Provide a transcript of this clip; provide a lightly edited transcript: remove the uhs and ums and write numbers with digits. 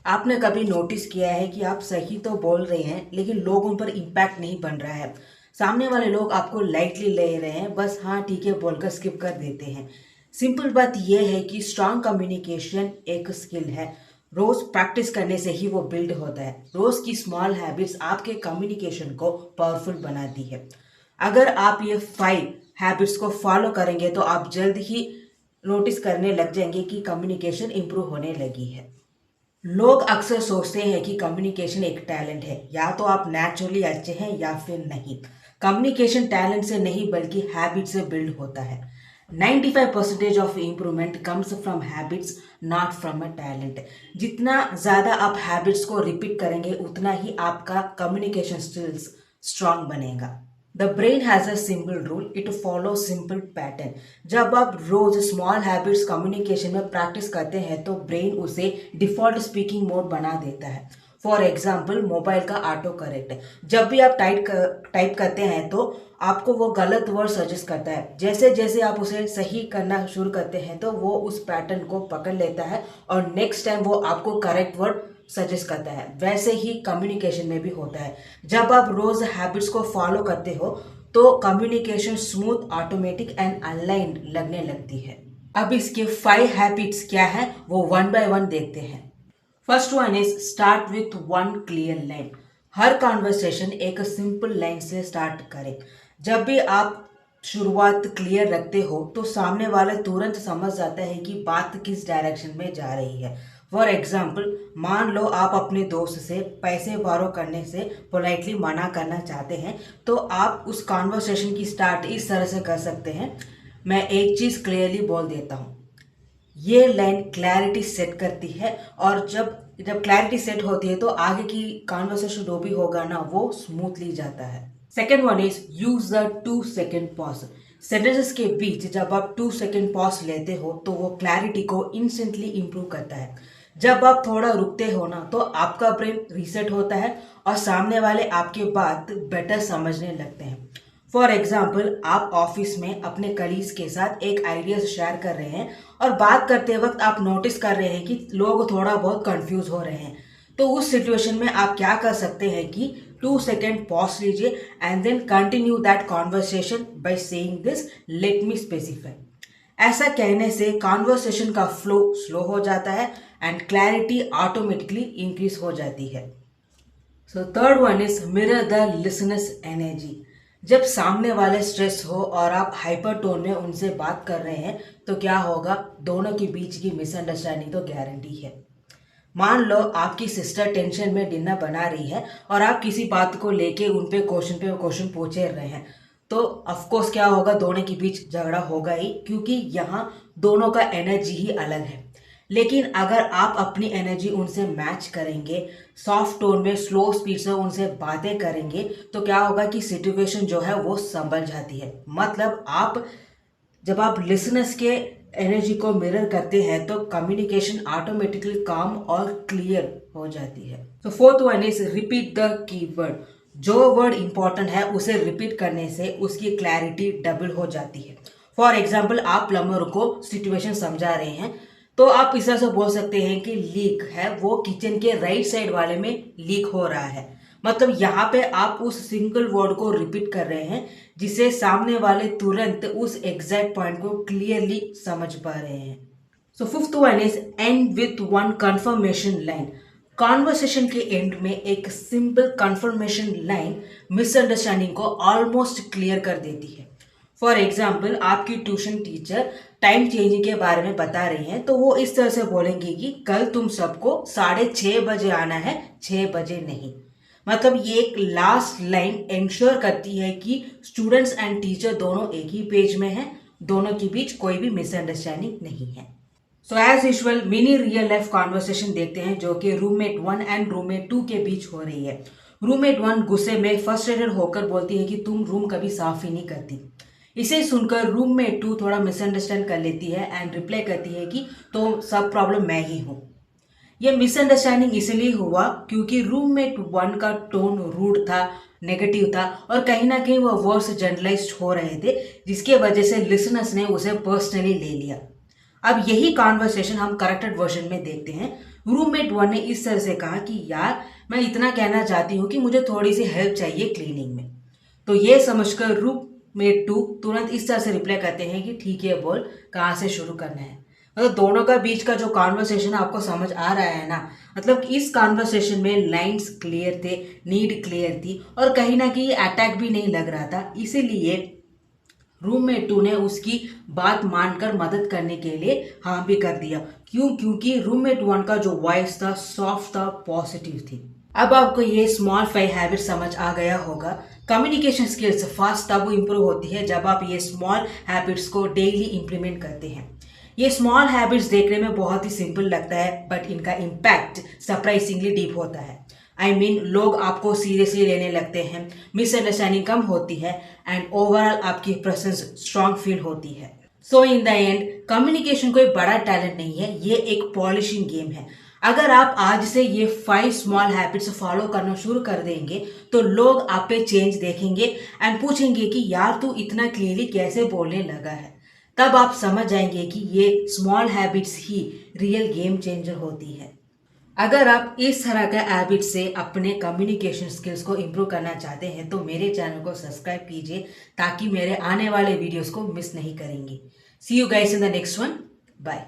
आपने कभी नोटिस किया है कि आप सही तो बोल रहे हैं लेकिन लोगों पर इम्पैक्ट नहीं बन रहा है। सामने वाले लोग आपको लाइटली ले रहे हैं, बस हाँ ठीक है बोलकर स्किप कर देते हैं। सिंपल बात यह है कि स्ट्रांग कम्युनिकेशन एक स्किल है। रोज प्रैक्टिस करने से ही वो बिल्ड होता है। रोज की स्मॉल हैबिट्स आपके कम्युनिकेशन को पावरफुल बनाती है। अगर आप ये 5 हैबिट्स को फॉलो करेंगे तो आप जल्द ही नोटिस करने लग जाएंगे कि कम्युनिकेशन इंप्रूव होने लगी है। लोग अक्सर सोचते हैं कि कम्युनिकेशन एक टैलेंट है, या तो आप नेचुरली अच्छे हैं या फिर नहीं। कम्युनिकेशन टैलेंट से नहीं बल्कि हैबिट से बिल्ड होता है। 95% of improvement comes from habits, not from a talent. जितना ज़्यादा आप हैबिट्स को रिपीट करेंगे उतना ही आपका कम्युनिकेशन स्किल्स स्ट्रांग बनेगा। The brain has a simple rule, it follow simple pattern. जब आप रोज स्मॉल हैबिट्स कम्युनिकेशन में प्रैक्टिस करते हैं तो ब्रेन उसे डिफॉल्ट स्पीकिंग मोड बना देता है। फॉर एग्जाम्पल, मोबाइल का ऑटो करेक्ट जब भी आप टाइप करते हैं तो आपको वो गलत वर्ड सजेस्ट करता है। जैसे जैसे आप उसे सही करना शुरू करते हैं तो वो उस पैटर्न को पकड़ लेता है और नेक्स्ट टाइम वो आपको करेक्ट वर्ड सजेस्ट करता है। वैसे ही कम्युनिकेशन में भी होता है। जब आप रोज हैबिट्स को फॉलो करते हो तो communication smooth, automatic and aligned लगने लगती है। अब इसके 5 हैबिट्स क्या है वो वन बाय वन देखते हैं। First one is start with one clear line. Her conversation एक सिंपल लाइन से स्टार्ट करें। जब भी आप शुरुआत क्लियर रखते हो तो सामने वाला तुरंत समझ जाता है कि बात किस डायरेक्शन में जा रही है। फॉर एग्जाम्पल, मान लो आप अपने दोस्त से पैसे बारो करने से पोलाइटली मना करना चाहते हैं, तो आप उस कॉन्वर्सेशन की स्टार्ट इस तरह से कर सकते हैं। मैं एक चीज़ क्लियरली बोल देता हूँ। ये लाइन क्लैरिटी सेट करती है, और जब जब क्लैरिटी सेट होती है तो आगे की कॉन्वर्सेशन जो भी होगा ना वो स्मूथली जाता है। Second one is use the 2 second pause. Sentences के बीच जब आप 2 सेकेंड पॉज लेते हो तो वो क्लैरिटी को इंस्टेंटली इंप्रूव करता है। जब आप थोड़ा रुकते हो ना तो आपका ब्रेन रीसेट होता है और सामने वाले आपकी बात बेटर समझने लगते हैं। फॉर एग्जाम्पल, आप ऑफिस में अपने कलीग्स के साथ एक आइडियाज शेयर कर रहे हैं और बात करते वक्त आप नोटिस कर रहे हैं कि लोग थोड़ा बहुत कंफ्यूज हो रहे हैं। तो उस सिचुएशन में आप क्या कर सकते हैं कि 2 सेकेंड पॉज लीजिए and then continue that conversation by saying this, let me specify. ऐसा कहने से कॉन्वर्सेशन का फ्लो स्लो हो जाता है एंड क्लैरिटी ऑटोमेटिकली इंक्रीज हो जाती है। So third one is mirror the listeners energy. जब सामने वाले स्ट्रेस हो और आप हाइपर टोन में उनसे बात कर रहे हैं तो क्या होगा, दोनों के बीच की मिसअंडरस्टैंडिंग तो गारंटी है। मान लो आपकी सिस्टर टेंशन में डिनर बना रही है और आप किसी बात को लेके उन पे क्वेश्चन पूछे रहे हैं, तो ऑफ कोर्स क्या होगा, दोनों के बीच झगड़ा होगा ही, क्योंकि यहाँ दोनों का एनर्जी ही अलग है। लेकिन अगर आप अपनी एनर्जी उनसे मैच करेंगे, सॉफ्ट टोन में स्लो स्पीड से उनसे बातें करेंगे, तो क्या होगा कि सिचुएशन जो है वो संभल जाती है। मतलब आप जब आप लिसनर्स के एनर्जी को मिरर करते हैं तो कम्युनिकेशन ऑटोमेटिकली काम और क्लियर हो जाती है। तो fourth one is repeat the keyword. जो वर्ड इंपॉर्टेंट है उसे रिपीट करने से उसकी क्लैरिटी डबल हो जाती है। फॉर एग्जाम्पल, आप प्लम्बर को सिचुएशन समझा रहे हैं तो आप इस तरह से बोल सकते हैं कि लीक है वो किचन के राइट साइड वाले में लीक हो रहा है। मतलब यहाँ पे आप उस सिंगल वर्ड को रिपीट कर रहे हैं जिसे सामने वाले तुरंत उस एग्जैक्ट पॉइंट को क्लियरली समझ पा रहे हैं। So fifth one is and with one confirmation line. Conversation के एंड में एक सिंपल कंफर्मेशन लाइन मिसअंडरस्टैंडिंग को ऑलमोस्ट क्लियर कर देती है। फॉर एग्जाम्पल, आपकी ट्यूशन टीचर टाइम चेंजिंग के बारे में बता रही हैं तो वो इस तरह से बोलेंगी कि कल तुम सबको 6:30 बजे आना है, 6 बजे नहीं। मतलब ये एक लास्ट लाइन इंश्योर करती है कि स्टूडेंट्स एंड टीचर दोनों एक ही पेज में हैं, दोनों के बीच कोई भी मिसअंडरस्टैंडिंग नहीं है। So as usual mini real life conversation देखते हैं जो कि रूममेट 1 एंड रूममेट 2 के बीच हो रही है। रूममेट 1 गुस्से में फ्रस्ट्रेटेड होकर बोलती है कि तुम रूम कभी साफ ही नहीं करती। इसे सुनकर रूममेट 2 थोड़ा मिसअंडरस्टैंड कर लेती है एंड रिप्लाई करती है कि तो सब प्रॉब्लम मैं ही हूँ। ये मिसअंडरस्टैंडिंग इसलिए हुआ क्योंकि रूममेट 1 का टोन रूड था, नेगेटिव था और कहीं ना कहीं वो वर्ड्स जनरलाइज्ड हो रहे थे, जिसके वजह से लिसनर्स ने उसे पर्सनली ले लिया। अब यही कॉन्वर्सेशन हम करेक्टेड वर्जन में देखते हैं। रूममेट 1 ने इस तरह से कहा कि यार मैं इतना कहना चाहती हूँ कि मुझे थोड़ी सी हेल्प चाहिए क्लीनिंग में। तो ये समझकर रूममेट 2 तुरंत इस तरह से रिप्लाई करते हैं कि ठीक है बोल, कहाँ से शुरू करना है। मतलब दोनों का बीच का जो कॉन्वर्सेशन आपको समझ आ रहा है ना, मतलब इस कॉन्वर्सेशन में लाइंस क्लियर थे, नीड क्लियर थी और कहीं ना कहीं अटैक भी नहीं लग रहा था। इसीलिए रूममेट 2 ने उसकी बात मानकर मदद करने के लिए हाँ भी कर दिया। क्यों? क्योंकि रूममेट 1 का जो वॉइस था सॉफ्ट था, पॉजिटिव थी। अब आपको ये स्मॉल 5 हैबिट समझ आ गया होगा। कम्युनिकेशन स्किल्स फास्ट तब इम्प्रूव होती है जब आप ये स्मॉल हैबिट्स को डेली इंप्लीमेंट करते हैं। ये स्मॉल हैबिट्स देखने में बहुत ही सिंपल लगता है बट इनका इम्पैक्ट सरप्राइजिंगली डीप होता है। लोग आपको सीरियसली लेने लगते हैं, मिसअंडरस्टैंडिंग कम होती है एंड ओवरऑल आपकी प्रेजेंस स्ट्रांग फील होती है। सो इन द एंड कम्युनिकेशन कोई बड़ा टैलेंट नहीं है, ये एक पॉलिशिंग गेम है। अगर आप आज से ये 5 स्मॉल हैबिट्स फॉलो करना शुरू कर देंगे तो लोग आप पे चेंज देखेंगे एंड पूछेंगे कि यार तू इतना क्लियरली कैसे बोलने लगा है। तब आप समझ जाएंगे कि ये स्मॉल हैबिट्स ही रियल गेम चेंजर होती है। अगर आप इस तरह के हैबिट से अपने कम्युनिकेशन स्किल्स को इम्प्रूव करना चाहते हैं तो मेरे चैनल को सब्सक्राइब कीजिए ताकि मेरे आने वाले वीडियोस को मिस नहीं करेंगे। See you guys in the next one. Bye.